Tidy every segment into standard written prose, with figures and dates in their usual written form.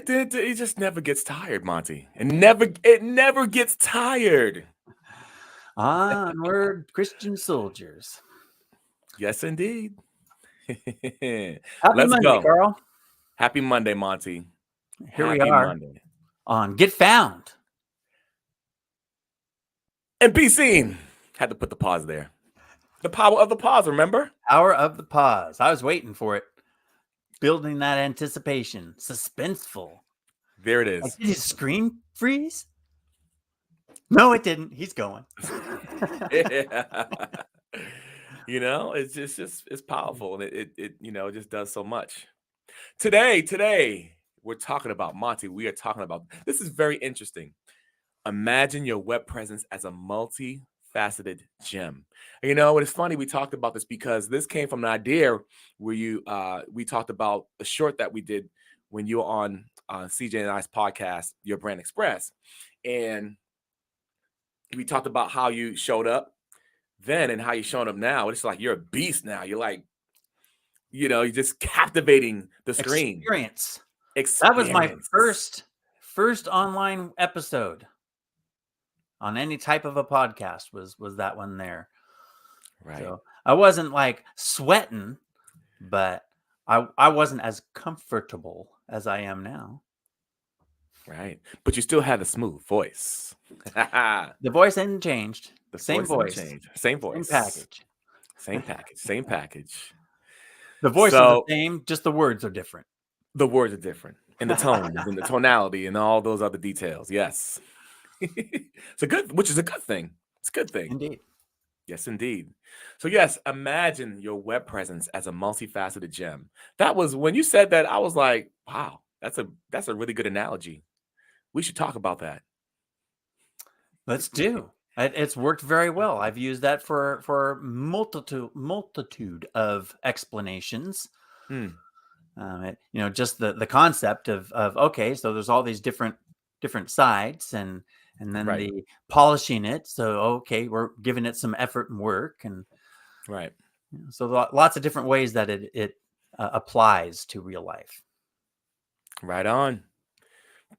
it just never gets tired, Monty. It never gets tired. Onward, Christian soldiers. Yes, indeed. Happy Let's Monday, go. Carl. Happy Monday, Monty. Here we Happy are Monday. on Get Found. And be seen. Had to put the pause there. The power of the pause, remember? Hour of the pause. I was waiting for it. Building that anticipation. Suspenseful. There it Like, is. did his screen freeze? No, it didn't. He's going. Yeah. It's just it's powerful, and it just does so much. Today we're talking about Monty. We are talking about this is very interesting. Imagine your web presence as a multifaceted gem. It's funny we talked about this because this came from an idea where we talked about a short that we did when you were on CJ and I's podcast, Your Brand Express, and we talked about how you showed up then and how you're showing up now. It's like you're a beast now. You're like, you're just captivating the screen. Experience. That was my first online episode on any type of a podcast was that one there. Right. So I wasn't like sweating, but I wasn't as comfortable as I am now. Right. But you still had a smooth voice. The voice hadn't changed. Same voice. Same voice. Same package. Same package. Same package. The voice is the same, just the words are different. The words are different. And the tones and the tonality and all those other details. Yes. Which is a good thing. It's a good thing. Indeed. Yes, indeed. So yes, imagine your web presence as a multifaceted gem. That was when you said that, I was like, wow, that's a really good analogy. We should talk about that. Let's do. It's worked very well. I've used that for multitude of explanations. Just the concept of okay, so there's all these different sides and then the polishing it. So okay, we're giving it some effort and work, and right. So lots of different ways that it applies to real life. Right on.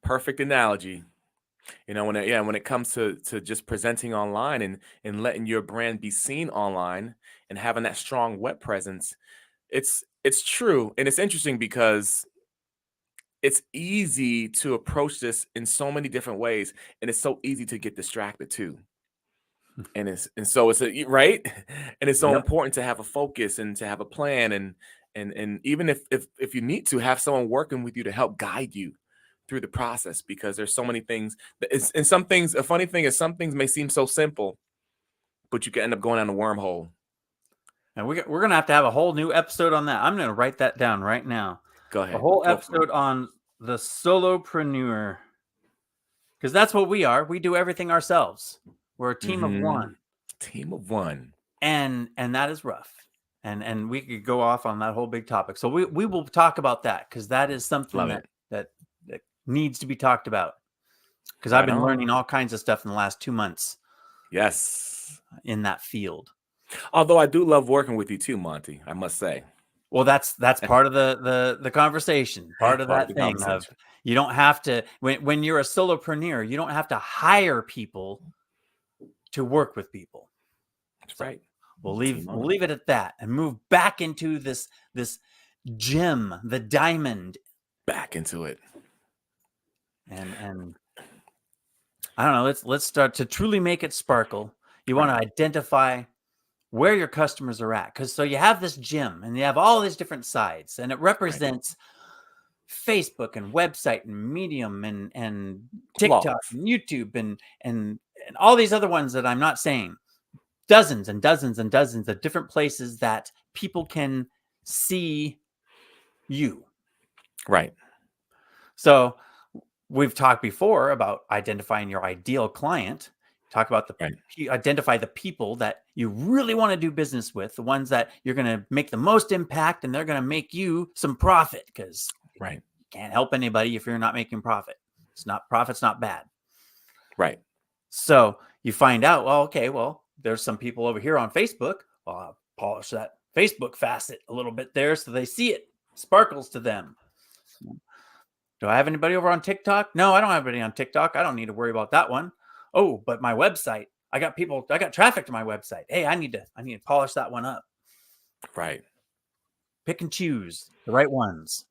Perfect analogy. When it comes to just presenting online and letting your brand be seen online and having that strong web presence, it's true. And it's interesting because it's easy to approach this in so many different ways, and it's so easy to get distracted too. And so it's right. And it's so important to have a focus and to have a plan and even if you need to have someone working with you to help guide you through the process, because there's so many things and some things, a funny thing is some things may seem so simple, but you can end up going down a wormhole. And we're going to have a whole new episode on that. I'm going to write that down right now. Go ahead. A whole episode on the solopreneur. Because that's what we are. We do everything ourselves. We're a team of one. Team of one. And that is rough. And we could go off on that whole big topic. So we will talk about that, because that is something that needs to be talked about. Because I've been learning all kinds of stuff in the last 2 months. Yes. In that field. Although I do love working with you too, Monty, I must say. Well, that's part of the conversation. Part of that thing of you don't have to, when you're a solopreneur, you don't have to hire people to work with people. That's right. We'll leave it at that and move back into this gem, the diamond. Back into it. And I don't know, let's start to truly make it sparkle. You want to identify where your customers are at. So you have this gym and you have all these different sides, and it represents Facebook and website and Medium and TikTok and YouTube and all these other ones that I'm not saying. Dozens and dozens and dozens of different places that people can see you. Right. So we've talked before about identifying your ideal client. Talk about identify the people that you really want to do business with, the ones that you're going to make the most impact, and they're going to make you some profit, because you can't help anybody if you're not making profit. Profit's not bad. Right. So you find out, there's some people over here on Facebook. Well, I'll polish that Facebook facet a little bit there so they see it sparkles to them. Do I have anybody over on TikTok? No, I don't have anybody on TikTok. I don't need to worry about that one. Oh, but my website, I got traffic to my website. Hey, I need to polish that one up. Right. Pick and choose the right ones.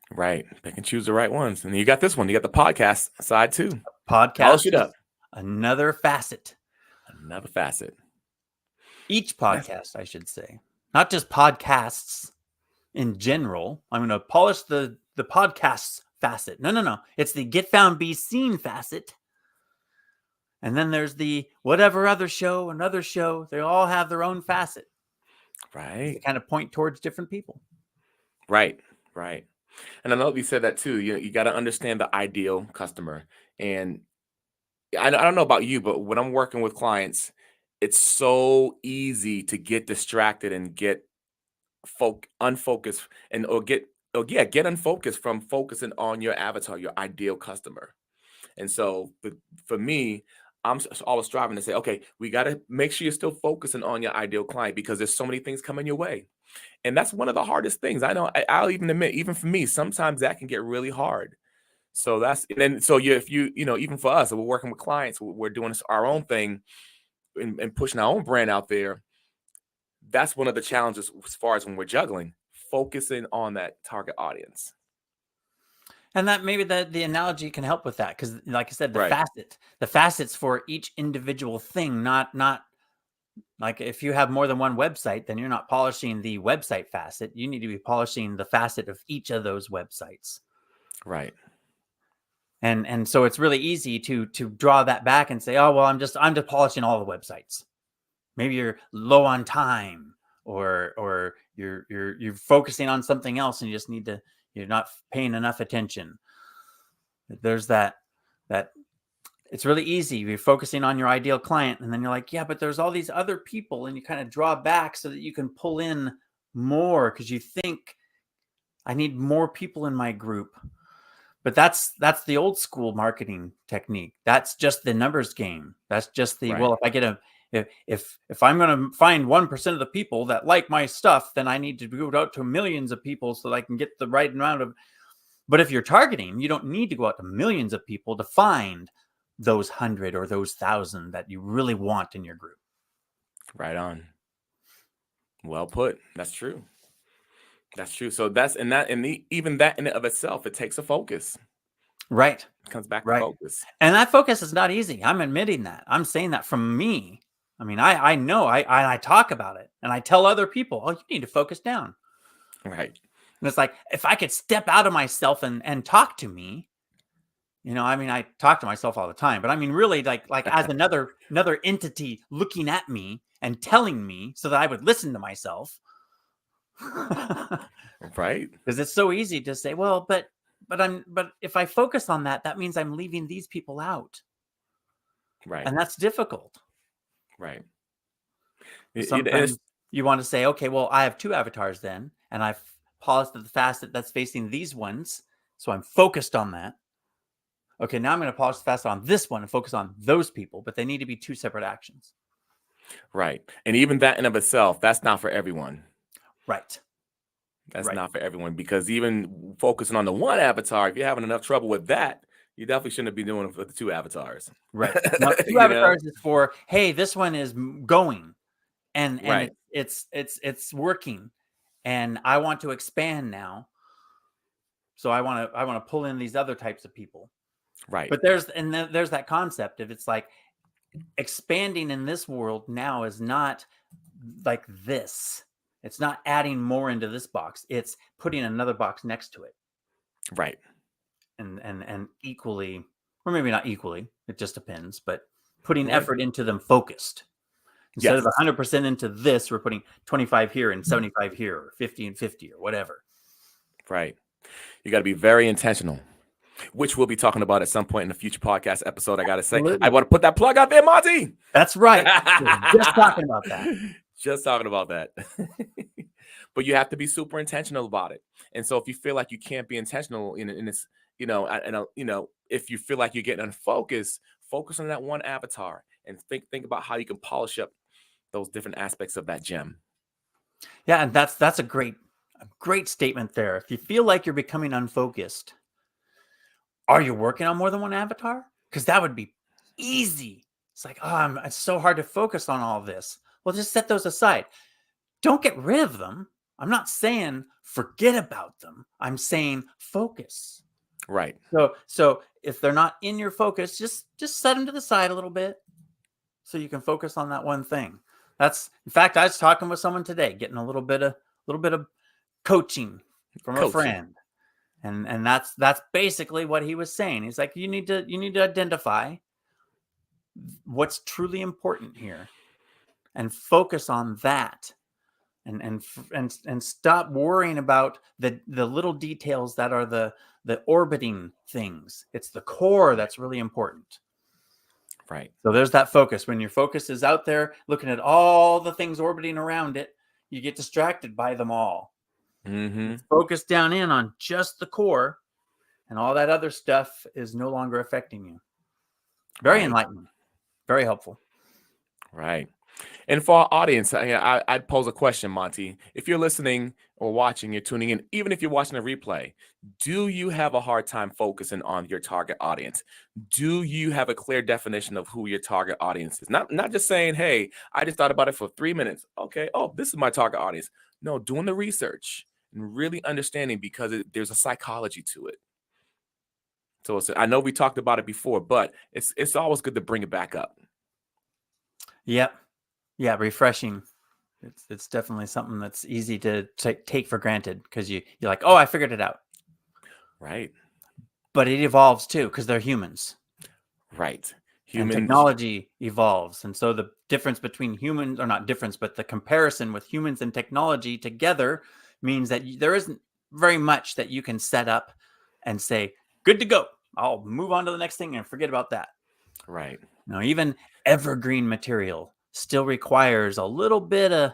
Right. Pick and choose the right ones. And you got this one. You got the podcast side too. Podcast Polish it up. Another facet. Another facet. Each podcast, I should say. Not just podcasts in general. I'm going to polish the podcasts facet. No. It's the get found, be seen facet. And then there's the whatever other show, another show. They all have their own facet. Right. They kind of point towards different people. Right. And I know you said that too. You got to understand the ideal customer. And I don't know about you, but when I'm working with clients, it's so easy to get distracted and get unfocused get unfocused from focusing on your avatar, your ideal customer. And so for me, I'm always striving to say, okay, we got to make sure you're still focusing on your ideal client because there's so many things coming your way. And that's one of the hardest things. I know I'll even admit, even for me, sometimes that can get really hard. So if you even for us, we're working with clients, we're doing our own thing and pushing our own brand out there. That's one of the challenges as far as when we're juggling, focusing on that target audience. And that maybe the analogy can help with that. Because like I said, Right. the facets for each individual thing, not like if you have more than one website, then you're not polishing the website facet. You need to be polishing the facet of each of those websites. Right. And so it's really easy to draw that back and say, oh, well, I'm just polishing all the websites. Maybe you're low on time or you're focusing on something else and you just you're not paying enough attention. There's that it's really easy. You're focusing on your ideal client and then you're like, yeah, but there's all these other people, and you kind of draw back so that you can pull in more because you think I need more people in my group. But that's the old school marketing technique. That's just the numbers game. That's just the, well, if I get if I'm going to find 1% of the people that like my stuff, then I need to go out to millions of people so that I can get the right amount of. But if you're targeting, you don't need to go out to millions of people to find those 100 or those 1,000 that you really want in your group. Right on. Well put. That's true. So even that in and of itself, it takes a focus. Right. It comes back to focus. And that focus is not easy. I'm admitting that. I'm saying that from me. I mean, I know I talk about it and I tell other people, oh, you need to focus down. Right. And it's like, if I could step out of myself and talk to me, I mean, I talk to myself all the time, but I mean, really like as another entity looking at me and telling me so that I would listen to myself. Right. Because it's so easy to say, well, but if I focus on that means I'm leaving these people out. Right. And that's difficult. Right. Sometimes you want to say, okay, well, I have two avatars then, and I've polished the facet that's facing these ones. So I'm focused on that. Okay, now I'm going to polish the facet on this one and focus on those people, but they need to be two separate actions. Right. And even that in of itself, that's not for everyone. Right. That's not for everyone, because even focusing on the one avatar, if you're having enough trouble with that, you definitely shouldn't be doing it for the two avatars. Right. Now, two avatars is for, hey, this one is going and it's working and I want to expand now. So I want to pull in these other types of people. Right. But there's that concept of, it's like expanding in this world now is not like this. It's not adding more into this box. It's putting another box next to it. Right. And equally, or maybe not equally, it just depends, but putting effort into them focused. Instead of 100% into this, we're putting 25 here and 75 here, or 50 and 50 or whatever. Right. You got to be very intentional, which we'll be talking about at some point in a future podcast episode. I got to say, I want to put that plug out there, Monty. That's right. Just talking about that. Just talking about that. But you have to be super intentional about it. And so if you feel like you can't be intentional in this, if you feel like you're getting unfocused, focus on that one avatar and think about how you can polish up those different aspects of that gem. Yeah, and that's a great statement there. If you feel like you're becoming unfocused, Are you working on more than one avatar? Because that would be easy. It's like, oh, it's so hard to focus on all of this. Well, just set those aside. Don't get rid of them. I'm not saying forget about them. I'm saying focus. Right. So if they're not in your focus, just set them to the side a little bit so you can focus on that one thing. In fact, I was talking with someone today, getting a little bit of coaching from a friend. And that's basically what he was saying. He's like, you need to identify what's truly important here and focus on that. And stop worrying about the little details that are the orbiting things. It's the core that's really important. Right. So there's that focus. When your focus is out there looking at all the things orbiting around it, you get distracted by them all. Mm-hmm. Focus down in on just the core, and all that other stuff is no longer affecting you. Very enlightening. Very helpful. Right. And for our audience, I'd pose a question, Monty. If you're listening or watching, you're tuning in, even if you're watching a replay, do you have a hard time focusing on your target audience? Do you have a clear definition of who your target audience is? Not just saying, hey, I just thought about it for 3 minutes. Okay. Oh, this is my target audience. No, doing the research and really understanding, because there's a psychology to it. So I know we talked about it before, but it's always good to bring it back up. Yep. Yeah, refreshing. It's definitely something that's easy to take for granted, because you're like, oh, I figured it out. Right. But it evolves too, because they're humans. Right. And technology evolves. And so the difference between humans, or not difference, but the comparison with humans and technology together means that there isn't very much that you can set up and say, good to go. I'll move on to the next thing and forget about that. Right. Now, even evergreen material still requires a little bit of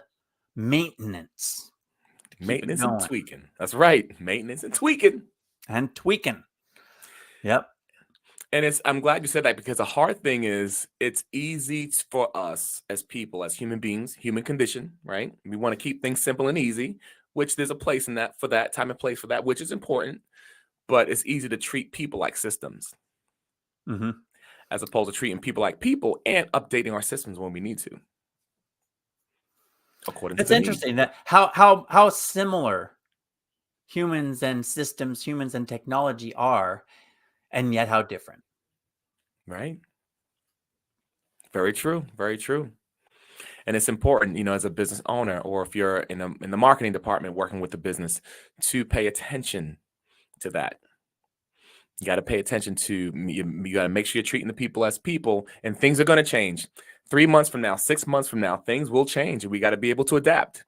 maintenance. Maintenance and tweaking. That's right. Maintenance and tweaking. Yep. And I'm glad you said that, because the hard thing is, it's easy for us as people, as human beings, human condition, right? We want to keep things simple and easy, which there's a place in that, for that time and place for that, which is important. But it's easy to treat people like systems, as opposed to treating people like people and updating our systems when we need to. According to it's interesting that how similar humans and systems, humans and technology are, and yet how different. Right. Very true. Very true. And it's important, as a business owner, or if you're in the marketing department working with the business, to pay attention to that. You got to pay attention to, you got to make sure you're treating the people as people, and things are going to change. 3 months from now, 6 months from now, things will change, and we got to be able to adapt.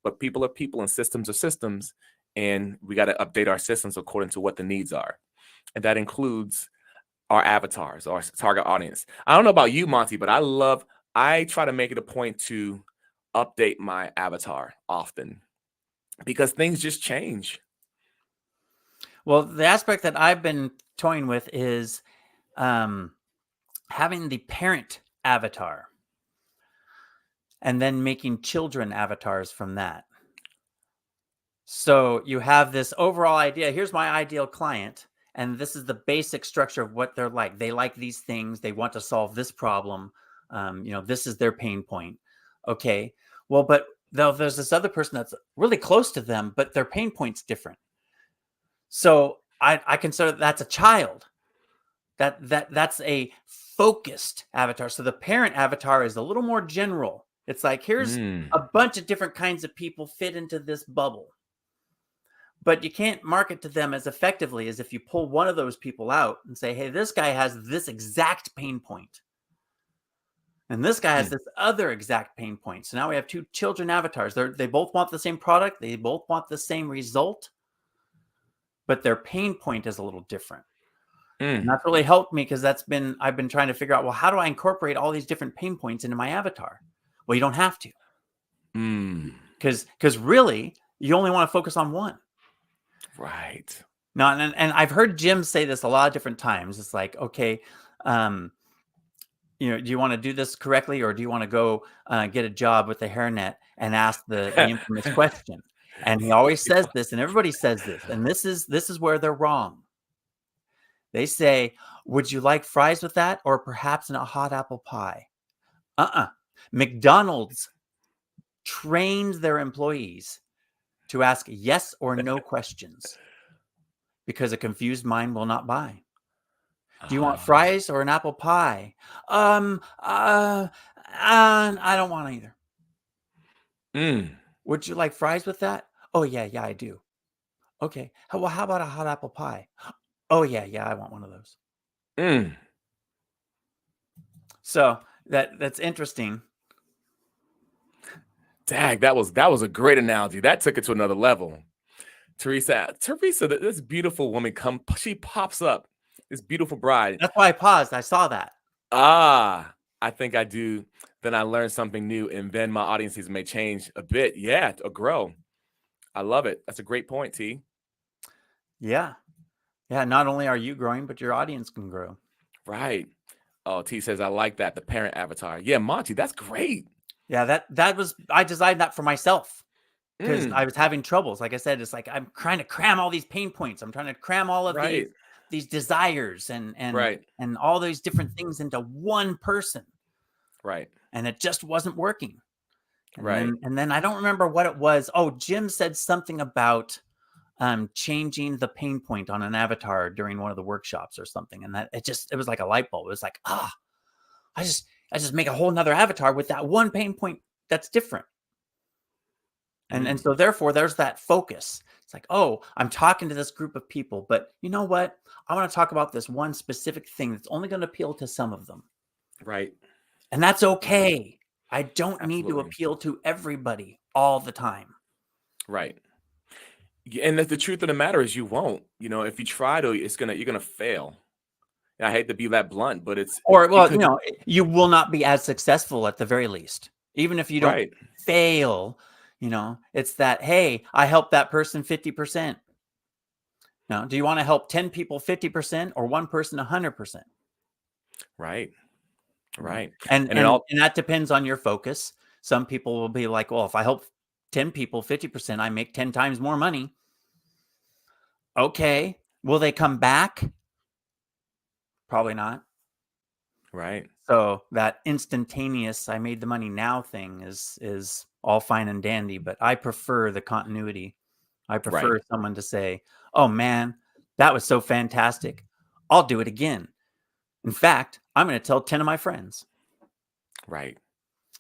But people are people and systems are systems, and we got to update our systems according to what the needs are. And that includes our avatars, our target audience. I don't know about you, Monty, but I try to make it a point to update my avatar often, because things just change. Well, the aspect that I've been toying with is having the parent avatar and then making children avatars from that. So you have this overall idea. Here's my ideal client, and this is the basic structure of what they're like. They like these things. They want to solve this problem. This is their pain point. Okay. Well, but there's this other person that's really close to them, but their pain point's different. So I consider that's a child. That's a focused avatar. So the parent avatar is a little more general. It's like, here's a bunch of different kinds of people fit into this bubble. But you can't market to them as effectively as if you pull one of those people out and say, hey, this guy has this exact pain point. And this guy has this other exact pain point. So now we have two children avatars. They both want the same product. They both want the same result. But their pain point is a little different. And that's really helped me, because I've been trying to figure out, well, how do I incorporate all these different pain points into my avatar? Well, you don't have to. Because really, you only want to focus on one. Right. Now, and I've heard Jim say this a lot of different times. It's like, okay, do you want to do this correctly, or do you want to go get a job with the hairnet and ask the infamous question? And he always says this, and everybody says this, and this is where they're wrong. They say, would you like fries with that or perhaps a hot apple pie? McDonald's trained their employees to ask yes or no questions because a confused mind will not buy. Do you want Ah. fries or an apple pie? I don't want either. Mm. Would you like fries with that? Oh, yeah, I do. Okay. How about a hot apple pie? Oh, yeah, I want one of those. Mm. So that's interesting. Dag, that was a great analogy. That took it to another level. Teresa, this beautiful woman she pops up. This beautiful bride. That's why I paused. I saw that. Ah, I think I do. Then I learned something new, and then my audiences may change a bit. Yeah, or grow. I love it. That's a great point, T. Yeah. Yeah. Not only are you growing, but your audience can grow. Right. Oh, T says I like that. The parent avatar. Yeah, Monty, that's great. Yeah. I designed that for myself because I Mm, was having troubles. Like I said, it's like I'm trying to cram all these pain points. I'm trying to cram all of right. these desires Right. and all those different things into one person. Right. And it just wasn't working. Right. And then I don't remember what it was. Oh, Jim said something about changing the pain point on an avatar during one of the workshops or something. And that it was like a light bulb. It was like, I just make a whole nother avatar with that one pain point that's different. And so therefore there's that focus. It's like, oh, I'm talking to this group of people, but you know what? I want to talk about this one specific thing that's only going to appeal to some of them. Right. And that's okay. I don't need to Absolutely. appeal to everybody all the time. Right. And the truth of the matter is you won't. If you try to, you're gonna fail. And I hate to be that blunt, but it's Or, well, because you will not be as successful at the very least. Even if you don't right. fail, it's that, hey, I helped that person 50%. Now, do you want to help 10 people 50% or one person 100%? Right. Right. And And it all that depends on your focus. Some people will be like, well, if I help 10 people 50%, I make 10 times more money. Okay. Will they come back? Probably not. right. So that instantaneous I made the money now thing is all fine and dandy, but I prefer the continuity. I Right. prefer someone to say, "Oh man, that was so fantastic. I'll do it again. In fact, I'm going to tell 10 of my friends." Right.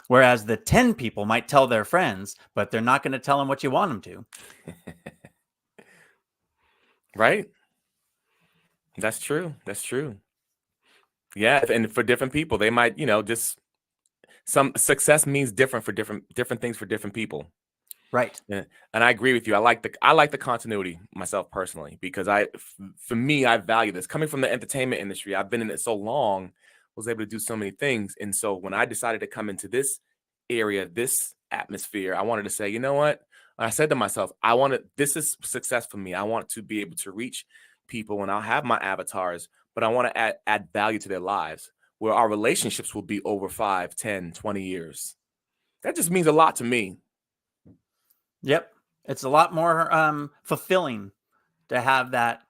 Whereas the 10 people might tell their friends, but they're not going to tell them what you want them to. Right. That's true. That's true. Yeah, and for different people, they might, just some success means different for different things for different people. Right. Yeah, and I agree with you. I like the continuity myself personally because for me, I value this. Coming from the entertainment industry, I've been in it so long, was able to do so many things. And so when I decided to come into this area, this atmosphere, I wanted to say, you know what? I said to myself, this is success for me. I want to be able to reach people and I'll have my avatars, but I want to add value to their lives where our relationships will be over 5, 10, 20 years. That just means a lot to me. Yep. It's a lot more fulfilling to have that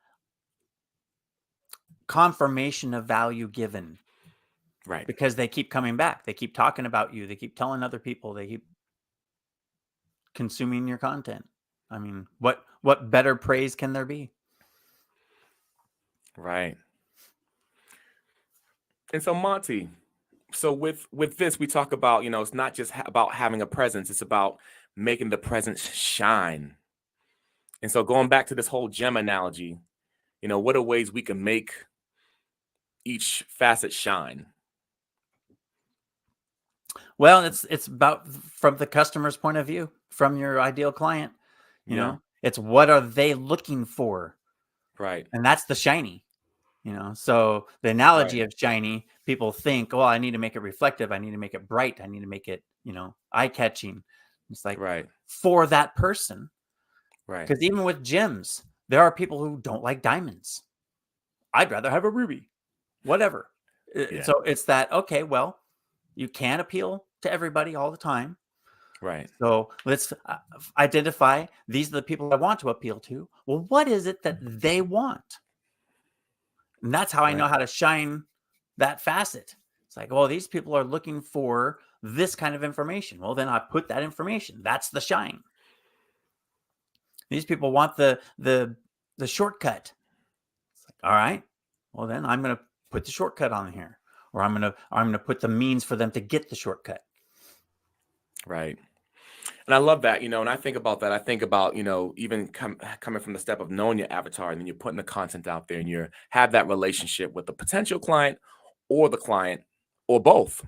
confirmation of value given Right. because they keep coming back. They keep talking about you. They keep telling other people. They keep consuming your content. I mean, what better praise can there be? Right. And so Monty, so with this we talk about, it's not just about having a presence, it's about making the presence shine. And so going back to this whole gem analogy, what are ways we can make each facet shine? Well, it's about from the customer's point of view, from your ideal client, Yeah. it's what are they looking for? Right. And that's the shiny, So the analogy Right. of shiny, people think, well, I need to make it reflective. I need to make it bright. I need to make it, eye catching. It's like Right. for that person. Right. Because even with gems, there are people who don't like diamonds. I'd rather have a ruby, whatever. Yeah. So it's that, okay, well, you can't appeal to everybody all the time. Right. So let's identify these are the people I want to appeal to. Well, what is it that they want? And that's how I know Right. how to shine that facet. It's like, well, these people are looking for this kind of information. Well, then I put that information. That's the shine. These people want the shortcut. It's like, all right, well then I'm going to put the shortcut on here, or I'm going to put the means for them to get the shortcut. Right. And I love that, and I think about that. I think about, even coming from the step of knowing your avatar, and then you're putting the content out there and you have that relationship with the potential client or the client or both.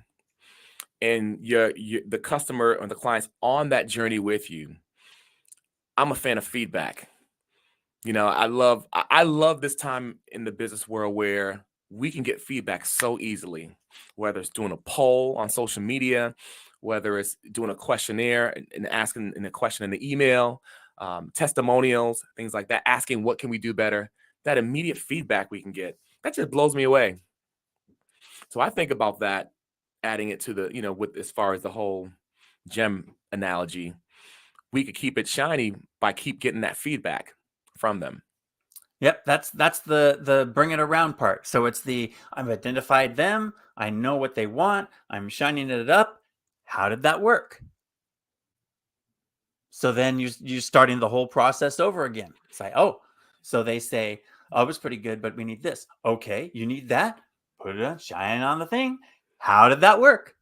And the customer or the client's on that journey with you. I'm a fan of feedback. I love this time in the business world where we can get feedback so easily, whether it's doing a poll on social media, whether it's doing a questionnaire and asking in a question in the email, testimonials, things like that, asking what can we do better. That immediate feedback we can get, that just blows me away. So I think about that, adding it to the, with as far as the whole gem analogy, we could keep it shiny by keep getting that feedback from them. Yep, that's the bring it around part. So it's I've identified them, I know what they want, I'm shining it up. How did that work? So then you're starting the whole process over again. It's like, oh, so they say, oh, it was pretty good, but we need this. Okay, you need that. Put it on, shine on the thing. How did that work?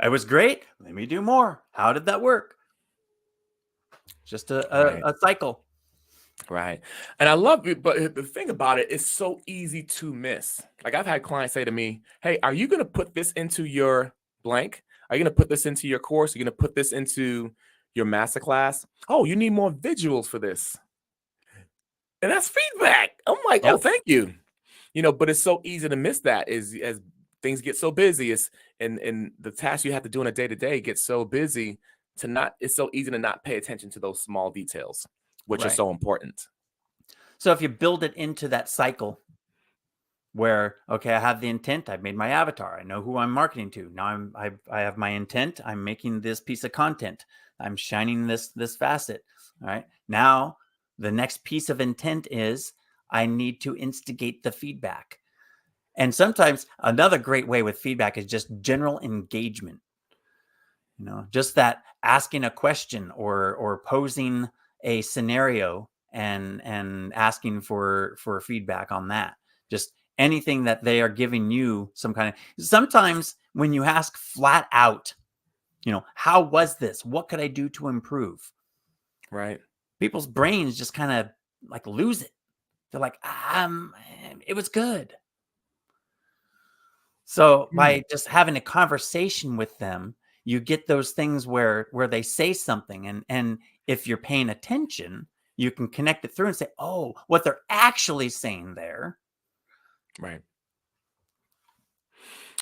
It was great. Let me do more. How did that work? Just Right. a cycle. Right. And I love it, but the thing about it is so easy to miss. Like I've had clients say to me, "Hey, are you going to put this into your blank? Are you going to put this into your course? Are you going to put this into your masterclass? Oh, you need more visuals for this." And that's feedback. I'm like, "Oh, Yep. thank you." But it's so easy to miss that as things get so busy. And the tasks you have to do on a day to day get so busy it's so easy to not pay attention to those small details, which are Right. so important. So if you build it into that cycle where, okay, I have the intent, I've made my avatar, I know who I'm marketing to. Now I have my intent, I'm making this piece of content, I'm shining this facet. All right. Now the next piece of intent is I need to instigate the feedback. And sometimes another great way with feedback is just general engagement. Just that asking a question or posing a scenario and asking for feedback on that. Just anything that they are giving you some kind of. Sometimes when you ask flat out, how was this? What could I do to improve? Right. People's brains just kind of like lose it. They're like, it was good. So Mm. by just having a conversation with them, you get those things where they say something, and if you're paying attention, you can connect it through and say, oh, what they're actually saying there. Right.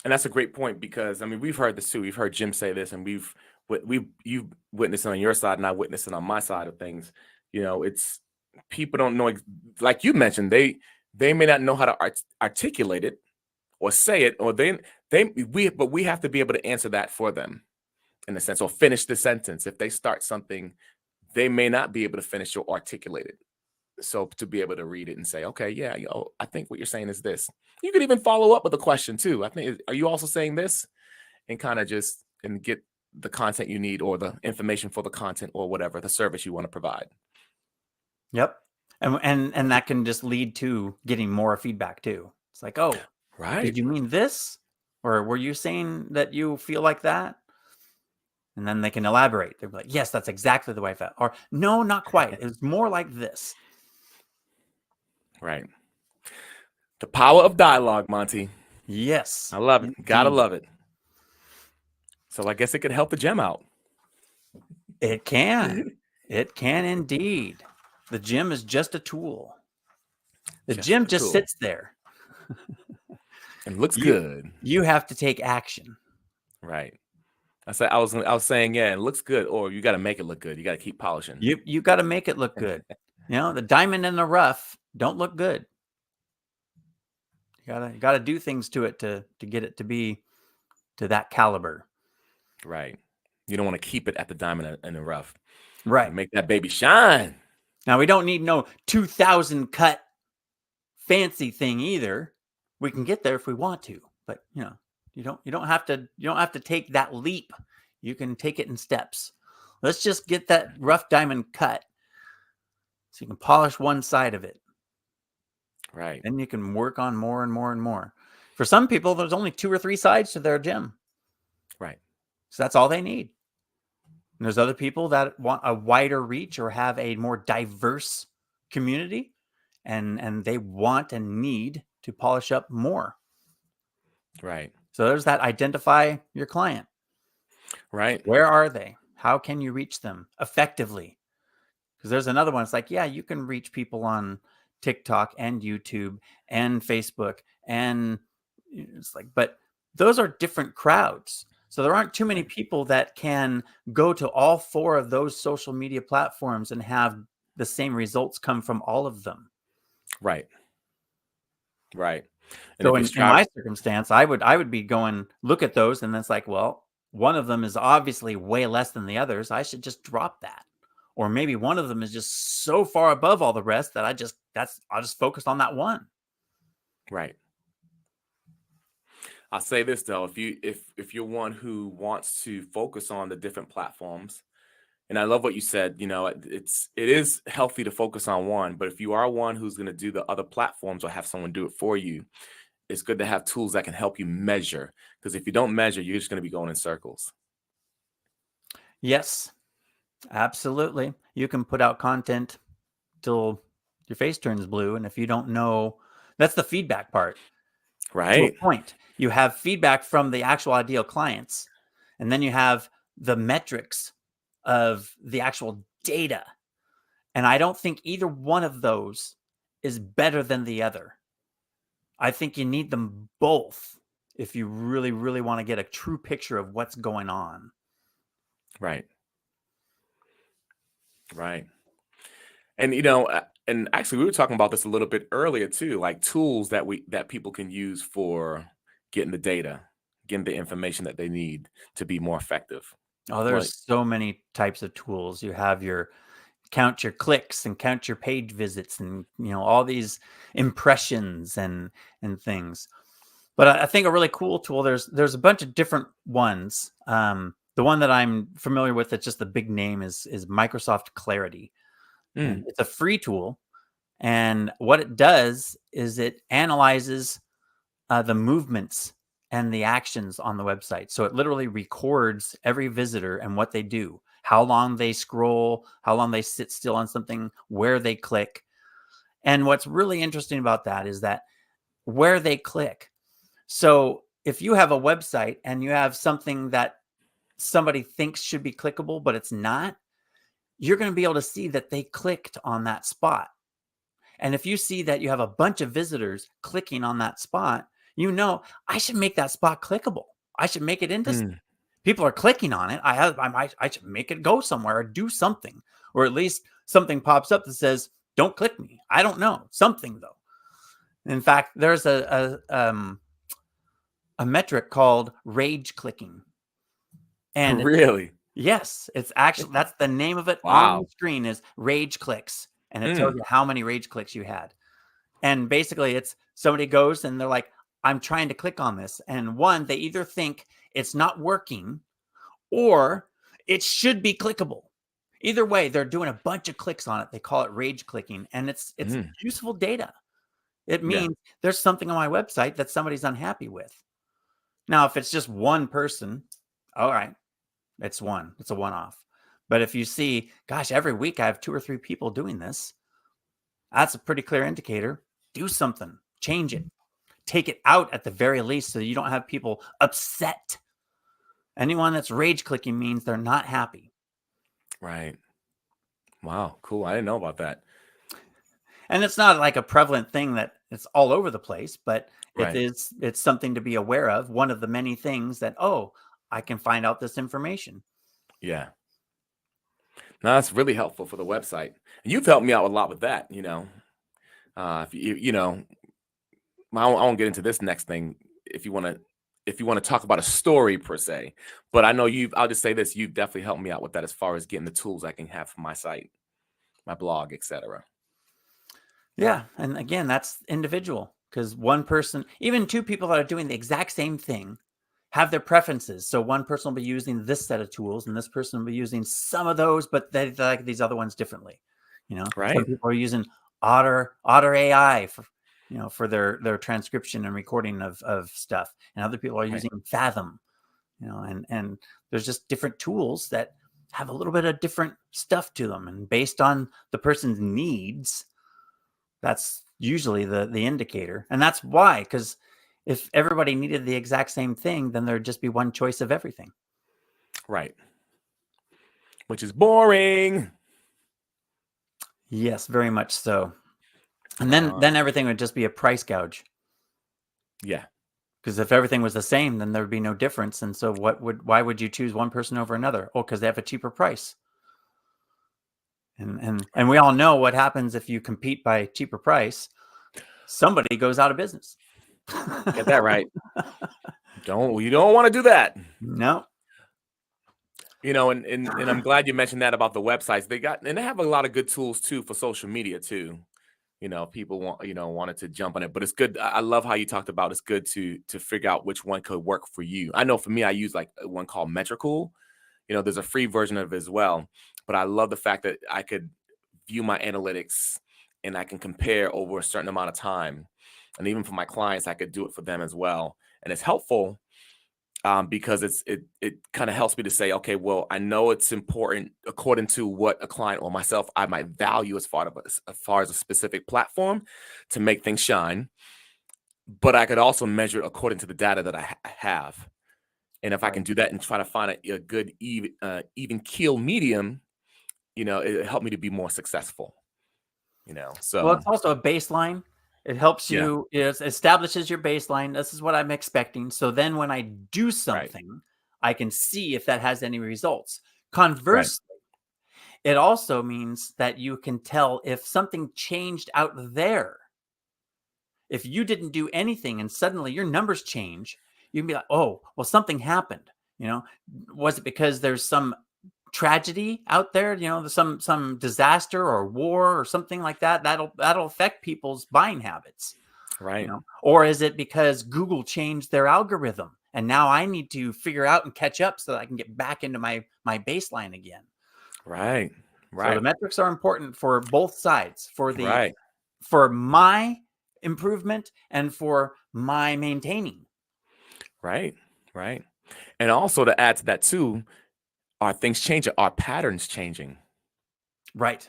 And that's a great point because I mean we've heard this too. We've heard Jim say this, and you've witnessed it on your side, and I witnessed it on my side of things. It's people don't know, like you mentioned, they may not know how to articulate it or say it, or but we have to be able to answer that for them in a sense, or finish the sentence. If they start something, they may not be able to finish or articulate it. So to be able to read it and say, okay, yeah, I think what you're saying is this. You could even follow up with a question too. I think, are you also saying this? And kind of just and get the content you need or the information for the content or whatever the service you want to provide. Yep. And that can just lead to getting more feedback too. It's like, oh, Right. did you mean this? Or were you saying that you feel like that? And then they can elaborate. They're like, yes, that's exactly the way I felt. Or no, not quite. It was more like this. Right. The power of dialogue, Monty. Yes, I love it. Gotta indeed. love it. So I guess it could help the gem out. It can. It can indeed. The gym is just a tool. The Just gym a just tool. sits there. And looks You good. you have to take action. Right. I was saying, yeah, it looks good, or you got to make it look good. You got to keep polishing. You got to make it look good. The diamond in the rough don't look good. You gotta do things to it to get it to be to that caliber. Right. You don't want to keep it at the diamond in the rough. Right. Make that baby shine. Now we don't need no 2000 cut fancy thing either. We can get there if we want to, but you don't have to take that leap. You can take it in steps. Let's just get that rough diamond cut so you can polish one side of it. Right. Then you can work on more and more and more. For some people, there's only 2 or 3 sides to their gym. Right. So that's all they need. And there's other people that want a wider reach or have a more diverse community, and they want and need to polish up more. Right. So there's that identify your client. Right. Where are they? How can you reach them effectively? Because there's another one. It's like, yeah, you can reach people on TikTok and YouTube and Facebook. And it's like, but those are different crowds. So there aren't too many people that can go to all 4 of those social media platforms and have the same results come from all of them. Right. Right. And So if you in my circumstance, I would be going, look at those, and then it's like, well, one of them is obviously way less than the others. I should just drop that. Or maybe one of them is just so far above all the rest that I'll just focus on that one. Right. I'll say this though, if you're one who wants to focus on the different platforms, and I love what you said, it is healthy to focus on one, but if you are one who's going to do the other platforms or have someone do it for you, it's good to have tools that can help you measure. Because if you don't measure, you're just going to be going in circles. Yes, absolutely. You can put out content till your face turns blue, and if you don't know, that's the feedback part. To a Right. point. You have feedback from the actual ideal clients, and then you have the metrics of the actual data. And I don't think either one of those is better than the other. I think you need them both if you really, really want to get a true picture of what's going on. Right. Right. And and actually we were talking about this a little bit earlier too, like tools that people can use for getting the data, getting the information that they need to be more effective. Oh, Like, there's so many types of tools. You have your count your clicks and count your page visits and all these impressions and things. But I think a really cool tool, there's a bunch of different ones. The one that I'm familiar with that's just the big name is Microsoft Clarity. And mm, it's a free tool. And what it does is it analyzes the movements and the actions on the website. So it literally records every visitor and what they do, how long they scroll, how long they sit still on something, where they click. And what's really interesting about that is that where they click. So if you have a website and you have something that somebody thinks should be clickable, but it's not, you're going to be able to see that they clicked on that spot. And if you see that you have a bunch of visitors clicking on that spot, I should make that spot clickable. I should make it into mm, people are clicking on it. I should make it go somewhere or do something, or at least something pops up that says, "Don't click me." I don't know, something though. In fact, there's a metric called rage clicking, and really? yes, it's actually that's the name of it on the Wow. screen is rage clicks, and it tells Mm, you how many rage clicks you had. And basically, it's somebody goes and they're like, I'm trying to click on this. And one, they either think it's not working or it should be clickable. Either way, they're doing a bunch of clicks on it. They call it rage clicking. And it's mm, useful data. It yeah. means there's something on my website that somebody's unhappy with. Now, if it's just one person, all right, it's a one off. But if you see, gosh, every week I have 2 or 3 people doing this, that's a pretty clear indicator. Do something, change it, take it out at the very least so you don't have people upset. Anyone that's rage clicking means they're not happy. Right. Wow. Cool. I didn't know about that. And it's not like a prevalent thing that it's all over the place, but Right. it's something to be aware of. One of the many things that, oh, I can find out this information. Yeah. No, that's really helpful for the website. And you've helped me out a lot with that, if I won't get into this next thing if you want to talk about a story per se, but I know I'll just say this, you've definitely helped me out with that as far as getting the tools I can have for my site, my blog, etc. Yeah. And again, that's individual, because one person, even two people that are doing the exact same thing, have their preferences. So one person will be using this set of tools and this person will be using some of those, but they like these other ones differently. Some Right. people are using Otter AI for, for their transcription and recording of stuff. And other people are Right. using Fathom, and there's just different tools that have a little bit of different stuff to them. And based on the person's needs, that's usually the indicator. And that's why, because if everybody needed the exact same thing, then there'd just be one choice of everything. Right. Which is boring. Yes, very much so. And Right then on. everything would just be a price gouge. Yeah. Because if everything was the same, then there would be no difference. And so why would you choose one person over another? Oh, because they have a cheaper price. And we all know what happens if you compete by cheaper price. Somebody goes out of business. Get that right. You don't want to do that. No. And I'm glad you mentioned that about the websites. They have a lot of good tools too for social media too. People wanted to jump on it, but it's good. I love how you talked about it's good to figure out which one could work for you. I know for me, I use like one called Metricool. There's a free version of it as well, but I love the fact that I could view my analytics and I can compare over a certain amount of time. And even for my clients, I could do it for them as well. And it's helpful because it kind of helps me to say, okay, well, I know it's important according to what a client or myself I might value as far as a specific platform to make things shine. But I could also measure it according to the data that I have. And if I Right. can do that and try to find a good even keel medium, it helped me to be more successful. Well, So it's also a baseline. It helps yeah, you, it establishes your baseline. This is what I'm expecting. So then when I do right, something, I can see if that has any results. right, Conversely, it also means that you can tell if something changed out there. If you didn't do anything and suddenly your numbers change, you can be like, oh, well, something happened. Was it because there's some tragedy out there, some disaster or war or something like that that'll affect people's buying habits, right, or is it because Google changed their algorithm and now I need to figure out and catch up so that I can get back into my baseline again? right, So the right, metrics are important for both sides, right, for my improvement and for my maintaining. right, right. And also to add to that too, are things changing? Are patterns changing? Right.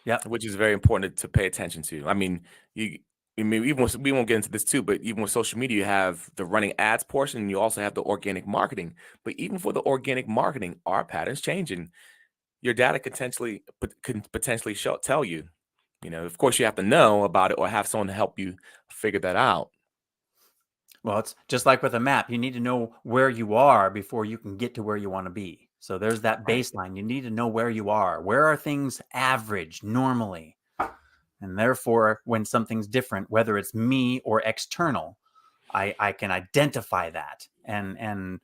Yep. Which is very important to pay attention to. I mean, even we won't get into this too, but even with social media, you have the running ads portion, and you also have the organic marketing. But even for the organic marketing, are patterns changing? Your data can potentially tell you. Of course, you have to know about it or have someone to help you figure that out. Well, it's just like with a map. You need to know where you are before you can get to where you want to be. So there's that Right. baseline. You need to know where you are. Where are things average normally? And therefore, when something's different, whether it's me or external, I can identify that and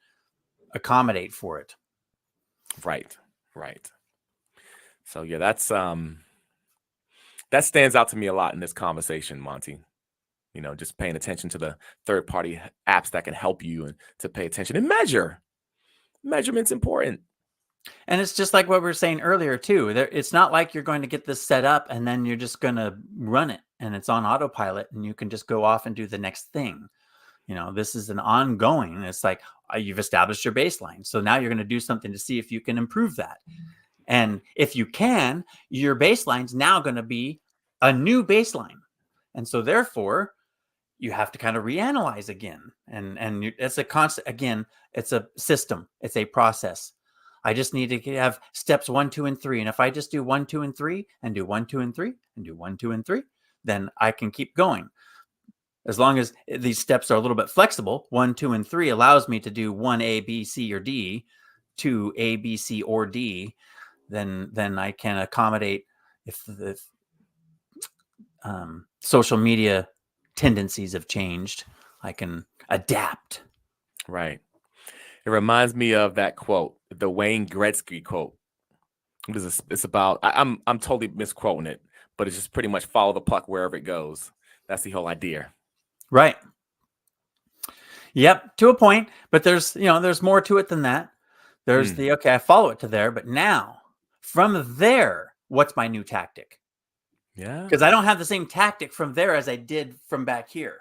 accommodate for it. Right. Right. So yeah, that stands out to me a lot in this conversation, Monty. Just paying attention to the third party apps that can help you and to pay attention and measure. Measurement's important. And it's just like what we were saying earlier too. It's not like you're going to get this set up and then you're just going to run it and it's on autopilot and you can just go off and do the next thing. This is an ongoing. It's like you've established your baseline. So now you're going to do something to see if you can improve that. And if you can, your baseline's now going to be a new baseline. And so therefore, you have to kind of reanalyze again. And it's a constant, again, it's a system. It's a process. I just need to have steps 1, 2, and 3. And if I just do 1, 2, and 3 and do 1, 2, and 3 and do 1, 2, and 3, then I can keep going. As long as these steps are a little bit flexible, 1, 2, and 3 allows me to do 1A, B, C, or D, 2A, B, C, or D, then I can accommodate if the social media tendencies have changed. I can adapt. Right. It reminds me of that quote, the Wayne Gretzky quote. What is this? It's about I'm totally misquoting it, but it's just pretty much follow the puck wherever it goes. That's the whole idea. Right. Yep, to a point, but there's more to it than that. There's Mm, okay, I follow it to there, but now from there, what's my new tactic? yeah. Because I don't have the same tactic from there as I did from back here.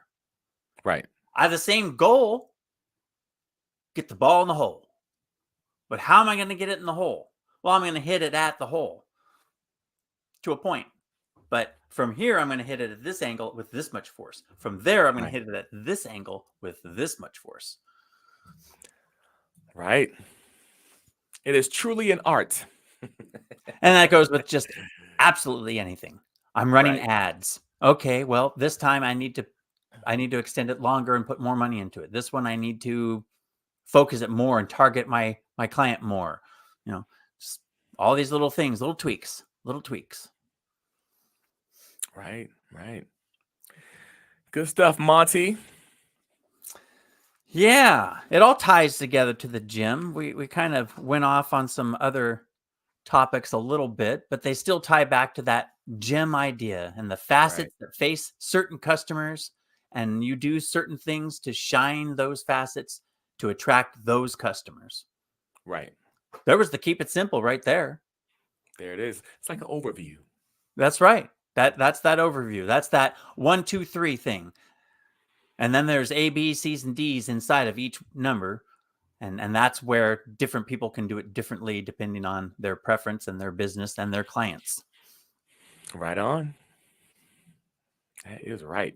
Right. I have the same goal, get the ball in the hole. But how am I going to get it in the hole? Well, I'm going to hit it at the hole to a point. But from here, I'm going to hit it at this angle with this much force. From there, I'm going to Right. hit it at this angle with this much force. Right. It is truly an art. And that goes with just absolutely anything. I'm running Right. ads. Okay, well, this time I need to extend it longer and put more money into it. This one I need to focus it more and target my client more. Just all these little things, little tweaks. Right. Right. Good stuff, Monty. Yeah, it all ties together to the gym. We kind of went off on some other topics a little bit, but they still tie back to that gym idea and the Right. facets that face certain customers, and you do certain things to shine those facets to attract those customers. Right. There was the keep it simple right there. There it is. It's like an overview. That's right. That's that overview. That's that 1, 2, 3 thing. And then there's A, B, C's, and D's inside of each number. And that's where different people can do it differently depending on their preference and their business and their clients. Right on. That is right.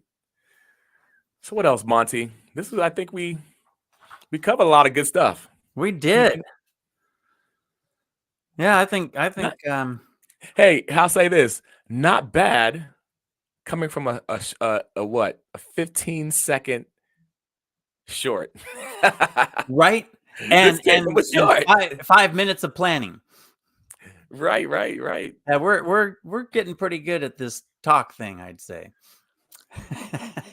So what else, Monty? I think we covered a lot of good stuff. We did. Yeah, I think Not- Hey, I'll say this. Not bad coming from a what? A 15-second short. right. This And tape was short. 5 minutes of planning. Right. Yeah, we're getting pretty good at this talk thing, I'd say.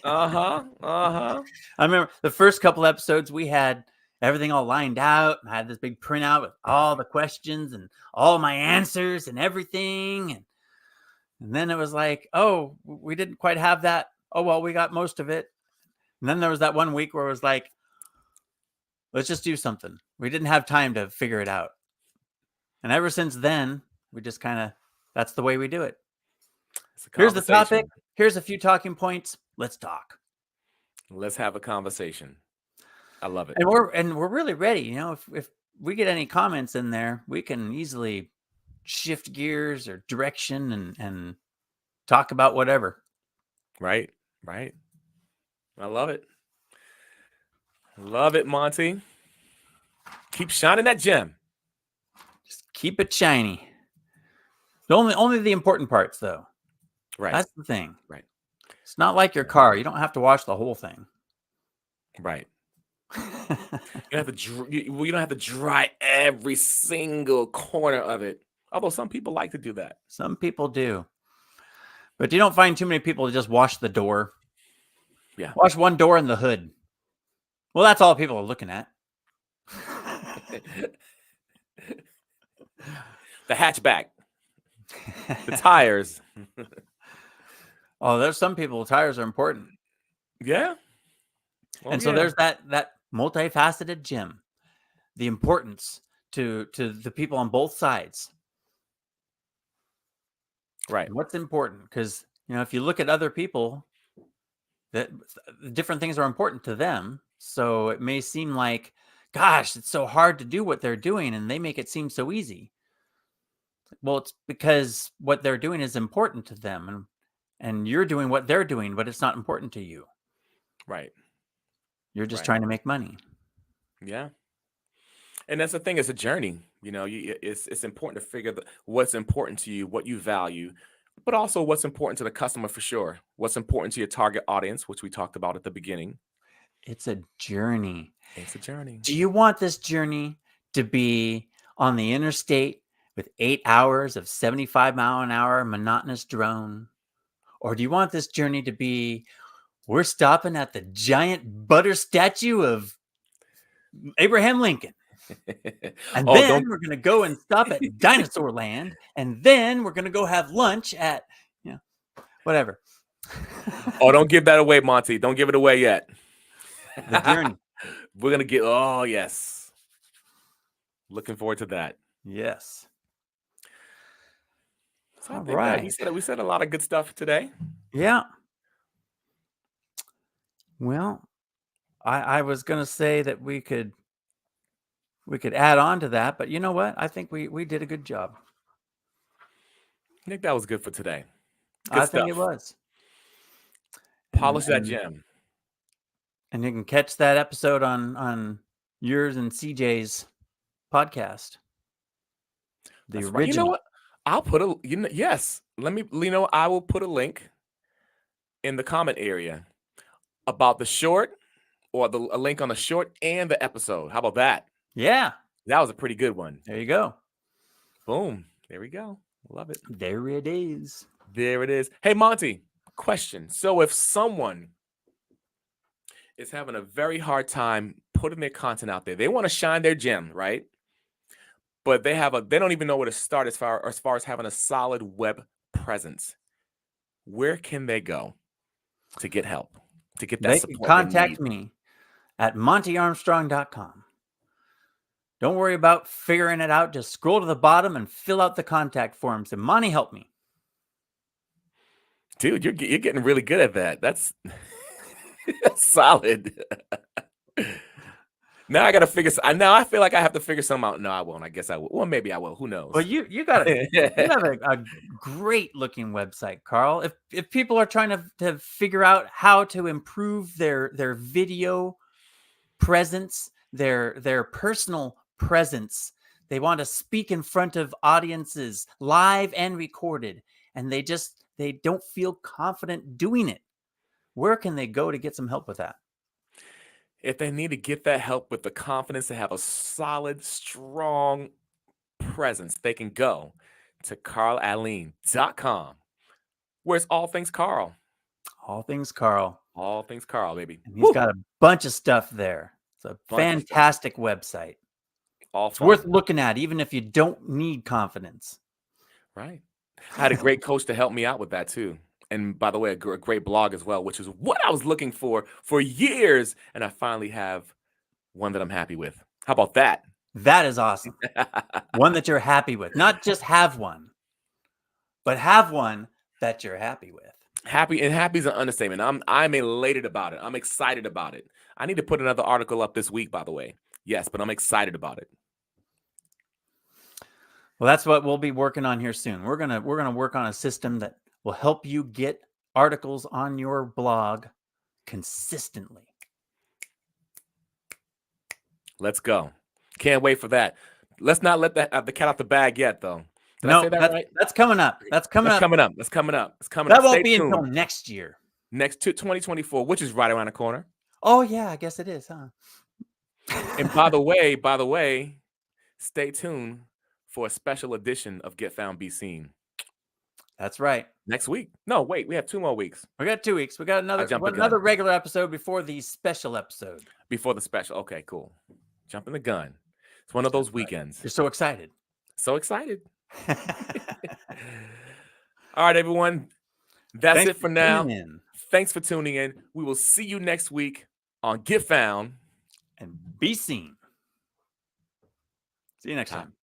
Uh-huh. I remember the first couple episodes we had everything all lined out. I had this big printout with all the questions and all my answers and everything. And then it was like, oh, we didn't quite have that. Oh, well, we got most of it. And then there was that one week where it was like, let's just do something. We didn't have time to figure it out. And ever since then, we just that's the way we do it. Here's the topic. Here's a few talking points. Let's talk. Let's have a conversation. I love it. And we're really ready. If we get any comments in there, we can easily shift gears or direction and talk about whatever. Right. I love it. Love it, Monty. Keep shining that gem. Just keep it shiny. Only the important parts, though. Right. That's the thing. Right. It's not like your car. You don't have to wash the whole thing. Right. You don't have to dry every single corner of it. Although some people like to do that. Some people do. But you don't find too many people to just wash the door. Yeah. Wash one door and the hood. Well, that's all people are looking at. The hatchback. The tires. Oh, there's some people, tires are important. Yeah. Well, and so there's that multifaceted gym. The importance to the people on both sides. Right. What's important? Because, if you look at other people, that different things are important to them. So it may seem like, gosh, it's so hard to do what they're doing, and they make it seem so easy. Well, it's because what they're doing is important to them, and you're doing what they're doing, but it's not important to you. Right. You're just trying to make money. Yeah. And that's the thing. It's a journey. It's important to figure what's important to you, what you value, but also what's important to the customer for sure. What's important to your target audience, which we talked about at the beginning. It's a journey. It's a journey. Do you want this journey to be on the interstate with 8 hours of 75-mile-an-hour monotonous drone? Or do you want this journey to be, we're stopping at the giant butter statue of Abraham Lincoln? And then we're going to go and stop at Dinosaur Land. And then we're going to go have lunch at, whatever. Oh, don't give that away, Monty. Don't give it away yet. The journey. We're gonna get. Oh yes, looking forward to that. Yes. So I All think that right. we said a lot of good stuff today. Yeah. Well, I was going to say that we could add on to that, but you know what? I think we did a good job. I think that was good for today. Good I think it stuff. was. Polish that gem. And you can catch that episode on yours and CJ's podcast. The That's original. right. You know what? I'll put a yes. Let me. You know, I will put a link in the comment area about the short, or a link on the short and the episode. How about that? Yeah. That was a pretty good one. There you go. Boom. There we go. Love it. There it is. There it is. Hey, Monty, question. So if someone is having a very hard time putting their content out there, they want to shine their gem, right? But they don't even know where to start as far as having a solid web presence. Where can they go to get help, to get that They can support? contact me at montyarmstrong.com. Don't worry about figuring it out. Just scroll to the bottom and fill out the contact forms. And Monty, help me. Dude, you're getting really good at that. That's solid. Now I gotta figure. Now I feel like I have to figure something out. No, I won't. I guess I will. Well, maybe I will. Who knows? Well, you have a great looking website, Carl. If people are trying to figure out how to improve their video presence, their personal presence, they want to speak in front of audiences, live and recorded, and they don't feel confident doing it. Where can they go to get some help with that? If they need to get that help with the confidence to have a solid, strong presence, they can go to carlaline.com, where it's all things Carl. All things Carl. All things Carl, baby. And he's got a bunch of stuff there. It's a fantastic website. It's worth looking at, even if you don't need confidence. Right. I had a great coach to help me out with that too. And by the way, a great blog as well, which is what I was looking for years. And I finally have one that I'm happy with. How about that? That is awesome. One that you're happy with. Not just have one, but have one that you're happy with. Happy is an understatement. I'm elated about it. I'm excited about it. I need to put another article up this week, by the way. Yes, but I'm excited about it. Well, that's what we'll be working on here soon. We're gonna work on a system that will help you get articles on your blog consistently. Let's go. Can't wait for that. Let's not let the cat out the bag yet, though. Did no, I say that right? That's coming up. That's coming up. That's coming up. That won't be until next year. Next to 2024, which is right around the corner. Oh yeah, I guess it is, huh? And by the way, stay tuned for a special edition of Get Found, Be Seen. That's right. Next week. No, wait, we have 2 more weeks. We got 2 weeks. We got another regular episode before the special episode. Before the special. Okay, cool. Jumping the gun. It's one of those weekends. You're so excited. So excited. All right, everyone. That's it for now. Thanks for tuning in. We will see you next week on Get Found and Be Seen. See you next time.